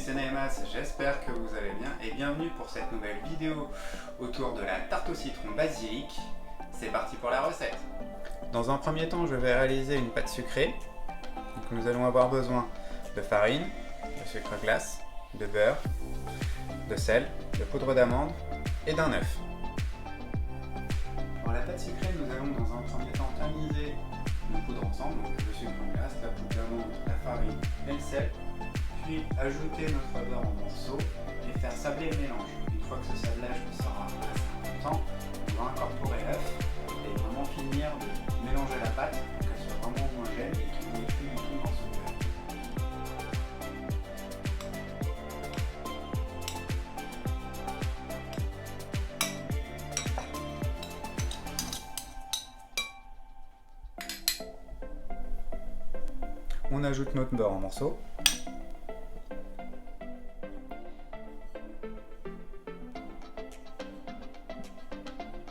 c'est Naemas, j'espère que vous allez bien et bienvenue pour cette nouvelle vidéo autour de la tarte au citron basilic. C'est parti pour la recette. Dans un premier temps, je vais réaliser une pâte sucrée. Donc, nous allons avoir besoin de farine, de sucre glace, de beurre, de sel, de poudre d'amande et d'un œuf. Pour la pâte sucrée, nous allons dans un premier temps tamiser nos poudres ensemble, donc le sucre glace, la poudre d'amande, la farine et le sel. Puis ajouter notre beurre en morceaux et faire sabler le mélange. Une fois que ce sablage sera assez important, on va incorporer l'œuf et vraiment finir de mélanger la pâte pour qu'elle soit vraiment homogène et qu'il n'y ait plus du tout dans son beurre. On ajoute notre beurre en morceaux.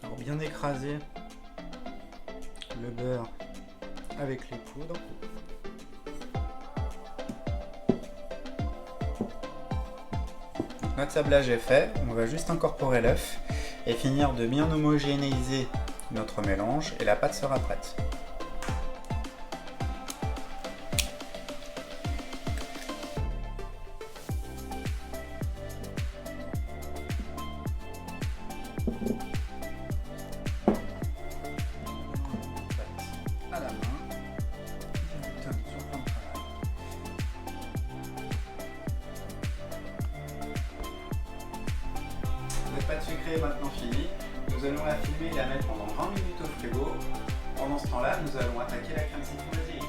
Alors bien écraser le beurre avec les poudres. Notre sablage est fait, on va juste incorporer l'œuf et finir de bien homogénéiser notre mélange et la pâte sera prête. À la main, directement sur le plan de travail. Notre pâte sucrée est maintenant finie. Nous allons la filmer et la mettre pendant 20 minutes au frigo. Pendant ce temps-là, nous allons attaquer la crème citron basilic.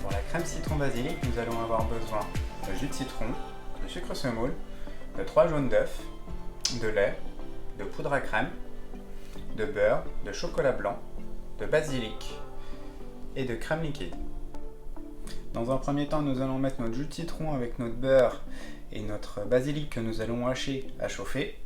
Pour la crème citron basilic, nous allons avoir besoin de jus de citron, de sucre semoule, de 3 jaunes d'œufs, de lait, de poudre à crème, de beurre, de chocolat blanc, de basilic et de crème liquide. Dans un premier temps, nous allons mettre notre jus de citron avec notre beurre et notre basilic que nous allons hacher à chauffer.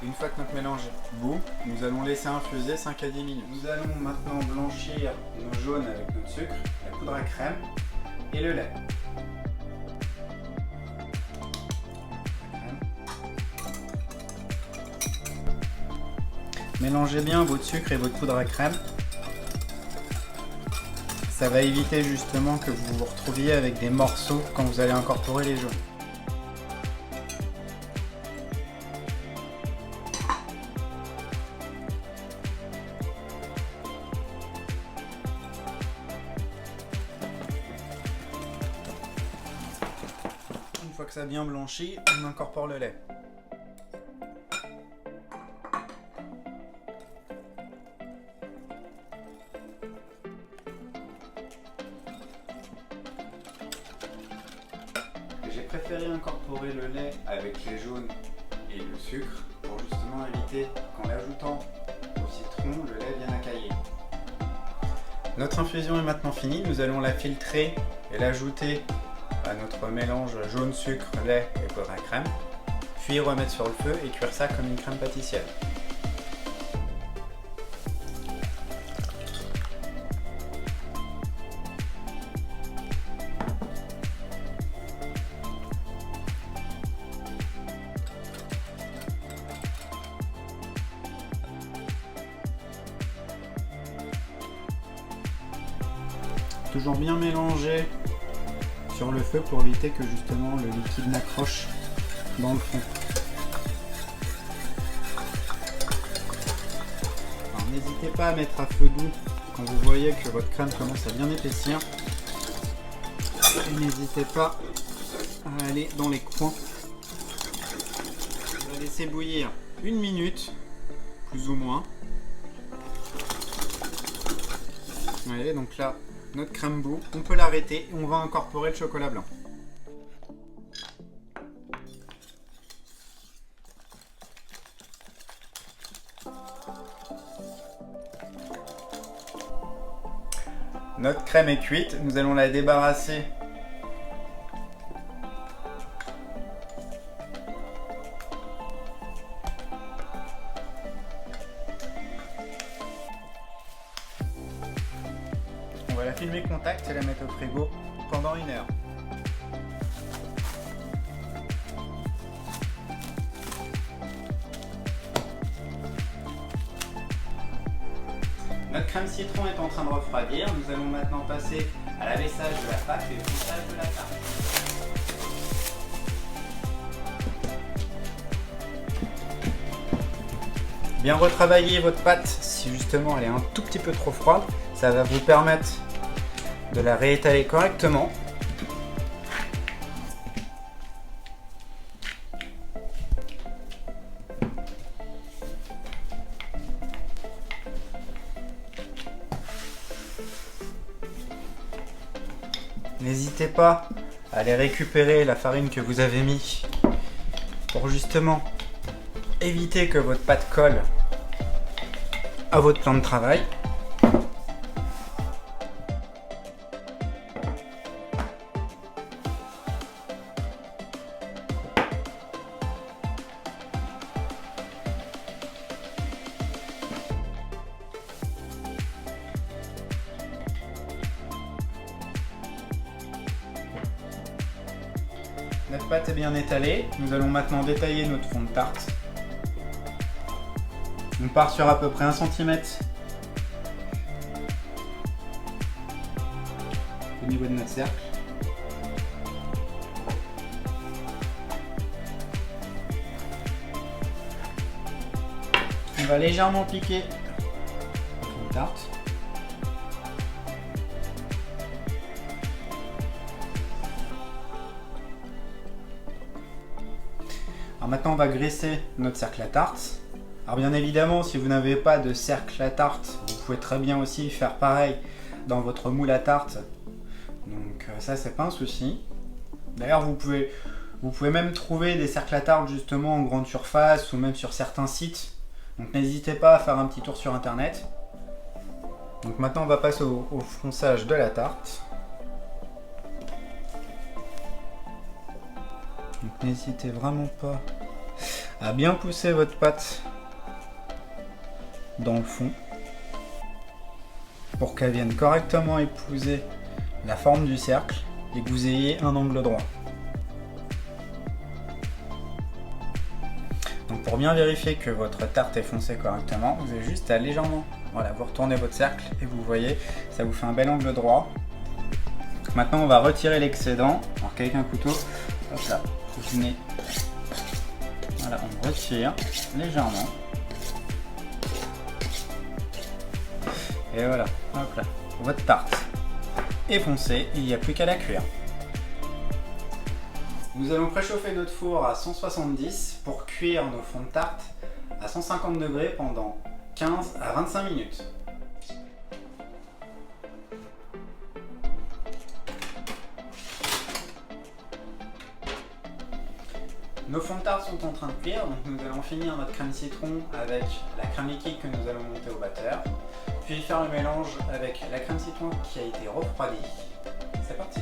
Une fois que notre mélange est beau, nous allons laisser infuser 5 à 10 minutes. Nous allons maintenant blanchir nos jaunes avec notre sucre, la poudre à crème et le lait. Mélangez bien votre sucre et votre poudre à crème. Ça va éviter justement que vous vous retrouviez avec des morceaux quand vous allez incorporer les jaunes. Une fois que ça a bien blanchi, on incorpore le lait. J'ai préféré incorporer le lait avec les jaunes et le sucre pour justement éviter qu'en l'ajoutant au citron, le lait vienne à cailler. Notre infusion est maintenant finie, nous allons la filtrer et l'ajouter à notre mélange jaune, sucre, lait et poudre à crème, puis remettre sur le feu et cuire ça comme une crème pâtissière. Toujours bien mélanger sur le feu pour éviter que justement le liquide n'accroche dans le fond. Alors n'hésitez pas à mettre à feu doux quand vous voyez que votre crème commence à bien épaissir. Et n'hésitez pas à aller dans les coins. On va laisser bouillir 1 minute, plus ou moins. Vous voyez, donc là, notre crème bout, on peut l'arrêter et on va incorporer le chocolat blanc. Notre crème est cuite, nous allons la débarrasser. On va la filmer contact et la mettre au frigo pendant 1 heure. Notre crème citron est en train de refroidir. Nous allons maintenant passer à l'abaissage de la pâte et au ponçage de la tarte. Bien retravailler votre pâte si justement elle est un tout petit peu trop froide. Ça va vous permettre de la réétaler correctement. N'hésitez pas à aller récupérer la farine que vous avez mis pour justement éviter que votre pâte colle à votre plan de travail. Notre pâte est bien étalée, nous allons maintenant détailler notre fond de tarte. On part sur à peu près 1 cm au niveau de notre cercle. On va légèrement piquer le fond de tarte. Alors maintenant on va graisser notre cercle à tarte. Alors bien évidemment si vous n'avez pas de cercle à tarte, vous pouvez très bien aussi faire pareil dans votre moule à tarte. Donc ça c'est pas un souci. D'ailleurs vous pouvez même trouver des cercles à tarte justement en grande surface ou même sur certains sites. Donc n'hésitez pas à faire un petit tour sur internet. Donc maintenant on va passer au fonçage de la tarte. Donc n'hésitez vraiment pas à bien pousser votre pâte dans le fond pour qu'elle vienne correctement épouser la forme du cercle et que vous ayez un angle droit. Donc pour bien vérifier que votre tarte est foncée correctement, vous avez juste à légèrement, voilà, vous retournez votre cercle et vous voyez, ça vous fait un bel angle droit. Maintenant on va retirer l'excédent, alors qu'avec un couteau, hop là, vous venez, voilà, on retire légèrement. Et voilà, hop là, votre tarte est foncée, il n'y a plus qu'à la cuire. Nous allons préchauffer notre four à 170 pour cuire nos fonds de tarte à 150 degrés pendant 15 à 25 minutes. Nos fonds de tarte sont en train de cuire, donc nous allons finir notre crème citron avec la crème liquide que nous allons monter au batteur, puis faire le mélange avec la crème citron qui a été refroidie. C'est parti!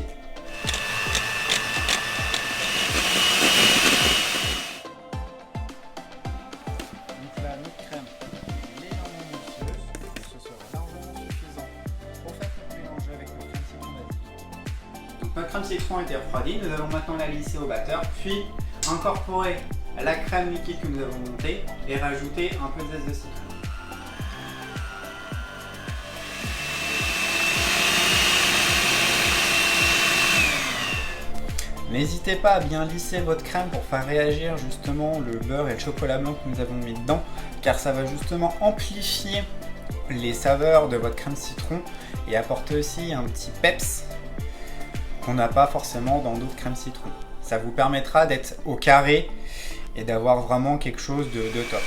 Donc là, notre crème est légèrement mousseuse, ce sera largement suffisant pour faire le mélange avec notre crème citron basique. Donc notre crème citron a été refroidie, nous allons maintenant la glisser au batteur, puis incorporer la crème liquide que nous avons montée et rajouter un peu de zeste de citron. N'hésitez pas à bien lisser votre crème pour faire réagir justement le beurre et le chocolat blanc que nous avons mis dedans, car ça va justement amplifier les saveurs de votre crème citron et apporter aussi un petit peps qu'on n'a pas forcément dans d'autres crèmes citron. Ça vous permettra d'être au carré et d'avoir vraiment quelque chose de top.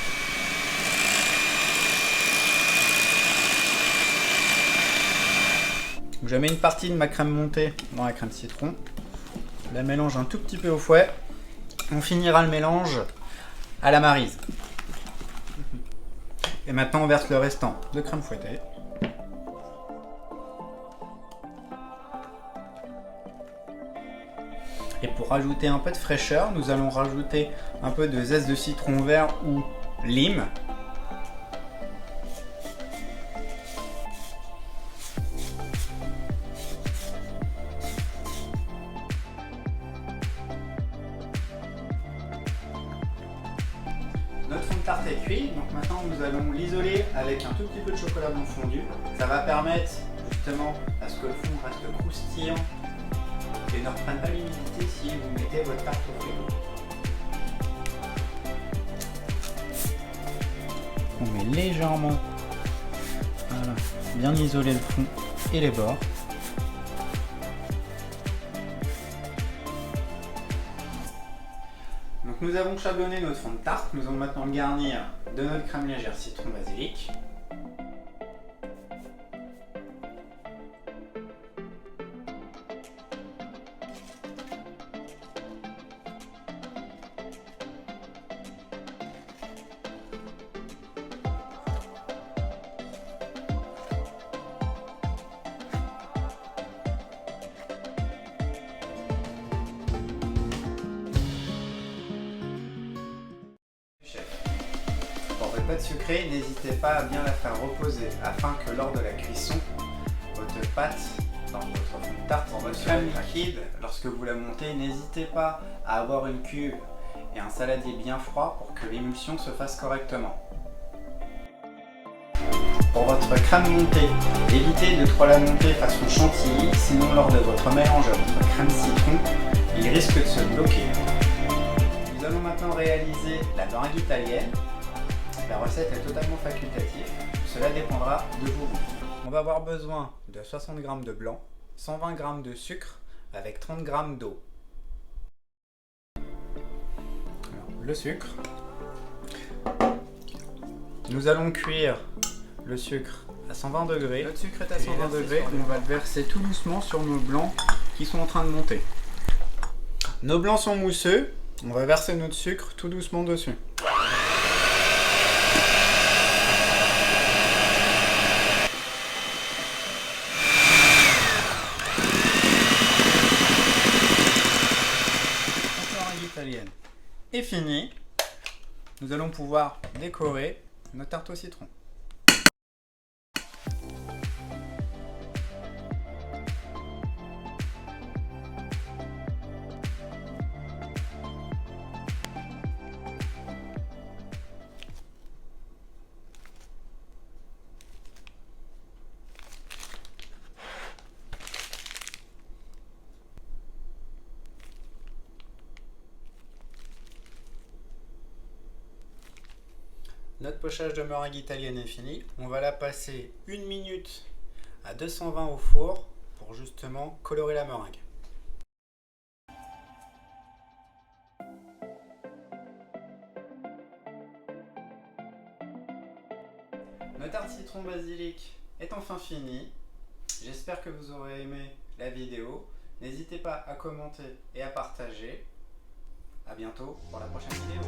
Je mets une partie de ma crème montée dans la crème citron. Je la mélange un tout petit peu au fouet. On finira le mélange à la maryse. Et maintenant on verse le restant de crème fouettée. Et pour rajouter un peu de fraîcheur, nous allons rajouter un peu de zeste de citron vert ou lime. Notre fond de tarte est cuit, donc maintenant nous allons l'isoler avec un tout petit peu de chocolat blanc fondu. Ça va permettre justement à ce que le fond reste croustillant et ne reprenne pas l'humidité si vous mettez votre tarte au frigo. On met légèrement, voilà, bien isoler le fond et les bords. Donc nous avons chablonné notre fond de tarte, nous allons maintenant le garnir de notre crème légère citron basilic. Pour votre pâte sucrée, n'hésitez pas à bien la faire reposer afin que lors de la cuisson, votre pâte dans votre fond de tarte en votre crème liquide, lorsque vous la montez, n'hésitez pas à avoir une cuve et un saladier bien froid pour que l'émulsion se fasse correctement. Pour votre crème montée, évitez de trop la monter façon chantilly, sinon lors de votre mélange à votre crème citron, il risque de se bloquer. Nous allons maintenant réaliser la meringue italienne. La recette est totalement facultative, cela dépendra de vos goûts. On va avoir besoin de 60 g de blanc, 120 g de sucre avec 30 g d'eau. Le sucre. Nous allons cuire le sucre à 120 degrés. Notre sucre est à 120 degrés, on va le verser tout doucement sur nos blancs qui sont en train de monter. Nos blancs sont mousseux, on va verser notre sucre tout doucement dessus. Italienne est finie, nous allons pouvoir décorer notre tarte au citron. Notre pochage de meringue italienne est fini. On va la passer 1 minute à 220 au four pour justement colorer la meringue. Notre tarte citron basilic est enfin finie. J'espère que vous aurez aimé la vidéo. N'hésitez pas à commenter et à partager. A bientôt pour la prochaine vidéo.